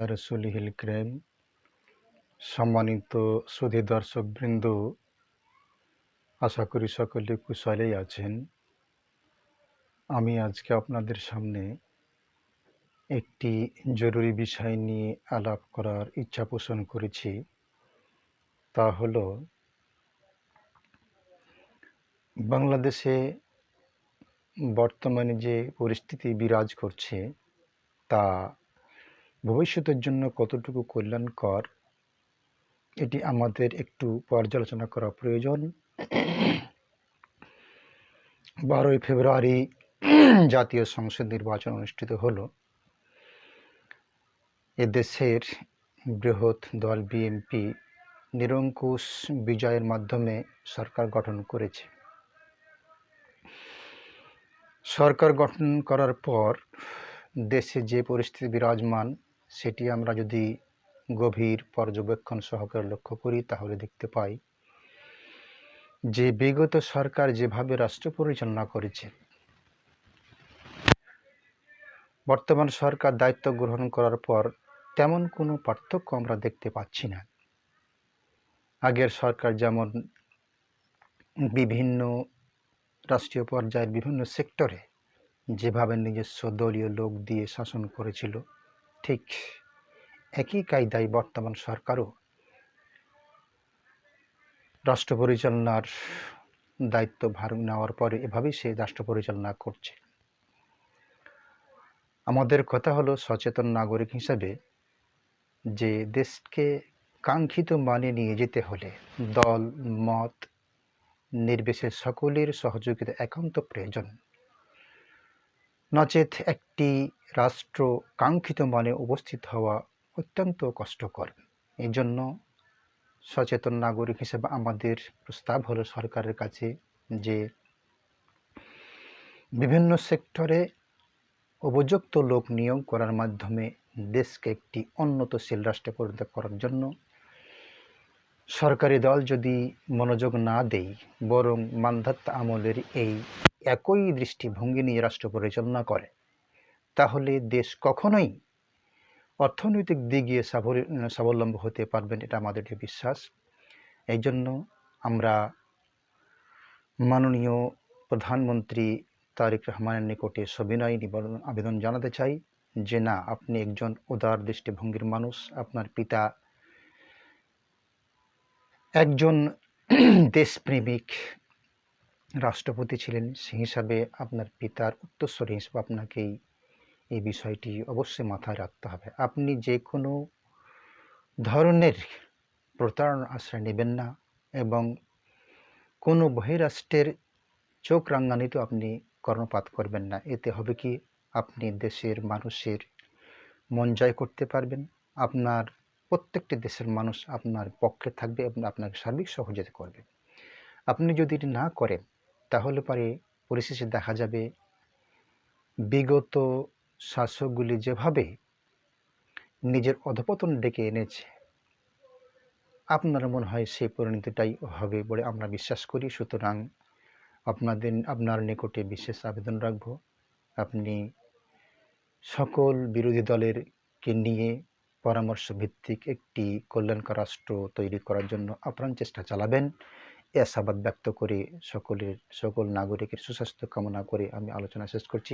রসুলিহিল ক্রেম সম্মানিত সুধী দর্শকবৃন্দ, আশা করি সকলে কুশলেই আছেন। আমি আজকে আপনাদের সামনে একটি জরুরি বিষয় নিয়ে আলাপ করার ইচ্ছা পোষণ করেছি। তা হলো, বাংলাদেশে বর্তমানে যে পরিস্থিতি বিরাজ করছে তা ভবিষ্যতের জন্য কতটুকু কল্যাণকর এটি আমাদের একটু পর্যালোচনা করা প্রয়োজন। 12ই ফেব্রুয়ারি জাতীয় সংসদ নির্বাচন অনুষ্ঠিত হলো। এদেশের বৃহৎ দল বিএনপি নিরঙ্কুশ বিজয়ের মাধ্যমে সরকার গঠন করেছে। সরকার গঠন করার পর দেশে যে পরিস্থিতি বিরাজমান সেটি আমরা যদি গভীর পর্যবেক্ষণ সহকারে লক্ষ্য করি তাহলে দেখতে পাই যে বিগত সরকার যেভাবে রাষ্ট্র পরিচালনা করেছে, বর্তমান সরকার দায়িত্ব গ্রহণ করার পর তেমন কোনো পার্থক্য আমরা দেখতে পাচ্ছি না। আগের সরকার যেমন বিভিন্ন রাষ্ট্রীয় পর্যায়ের বিভিন্ন সেক্টরে যেভাবে নিজস্ব দলীয় লোক দিয়ে শাসন করেছিল, ঠিক একই কায়দায় বর্তমান সরকারও রাষ্ট্র পরিচালনার দায়িত্ব ভার নেওয়ার পরে এভাবেই সে রাষ্ট্র পরিচালনা করছে। আমাদের কথা হলো, সচেতন নাগরিক হিসাবে যে দেশকে কাঙ্ক্ষিত মানে নিয়ে যেতে হলে দল মত নির্বিশেষে সকলের সহযোগিতা একান্ত প্রয়োজন। নচেত একটি রাষ্ট্র কাঙ্ক্ষিত মানে উপস্থিত হওয়া অত্যন্ত কষ্টকর। এই জন্য সচেতন নাগরিক হিসেবে আমাদের প্রস্তাব হলো সরকারের কাছে যে বিভিন্ন সেক্টরে উপযুক্ত লোক নিয়োগ করার মাধ্যমে দেশকে একটি উন্নতশীল রাষ্ট্রে পরিণত করার জন্য সরকারি দল যদি মনোযোগ না দেয়, বরং মান্ধাতা আমলের এই একই দৃষ্টিভঙ্গি নিয়ে রাষ্ট্র পরিচালনা করে, তাহলে দেশ কখনোই অর্থনৈতিক দিক দিয়ে স্বাবলম্বী হতে পারবেন, এটা আমাদের বিশ্বাস। এই জন্য আমরা মাননীয় প্রধানমন্ত্রী তারেক রহমানের নিকটে সবিনয় আবেদন জানাতে চাই যে না, আপনি একজন উদার দৃষ্টিভঙ্গির মানুষ, আপনার পিতা একজন দেশপ্রেমিক রাষ্ট্রপতি ছিলেন, সেই হিসাবে আপনার পিতার উত্তরসূরি হিসেবে আপনাকেই এই বিষয়টি অবশ্যই মাথায় রাখতে হবে। আপনি যে কোনো ধরনের প্রতারণার আশ্রয় নেবেন না এবং কোনো বহিরাষ্ট্রের চোখ রাঙানিতে আপনি কর্ণপাত করবেন না। এতে হবে কি, আপনি দেশের মানুষের মন জয় করতে পারবেন, আপনার প্রত্যেকটি দেশের মানুষ আপনার পক্ষে থাকবে এবং আপনাকে সার্বিক সহযোগিতা করবে। আপনি যদি এটি না করেন তাহলে পরে পরিশেষে দেখা যাবে বিগত শাসকগুলি যেভাবে নিজের অধঃপতন ডেকে এনেছে, আপনার মনে হয় সেই পরিণতিটাই হবে বলে আমরা বিশ্বাস করি। সুতরাং আপনার নিকটে বিশেষ আবেদন রাখব, আপনি সকল বিরোধী দলেরকে নিয়ে পরামর্শ ভিত্তিক একটি কল্যাণকর রাষ্ট্র তৈরি করার জন্য আপ্রাণ চেষ্টা চালাবেন। এ আশাবাদ ব্যক্ত করে সকল নাগরিকের সুস্বাস্থ্য কামনা করে আমি আলোচনা শেষ করছি।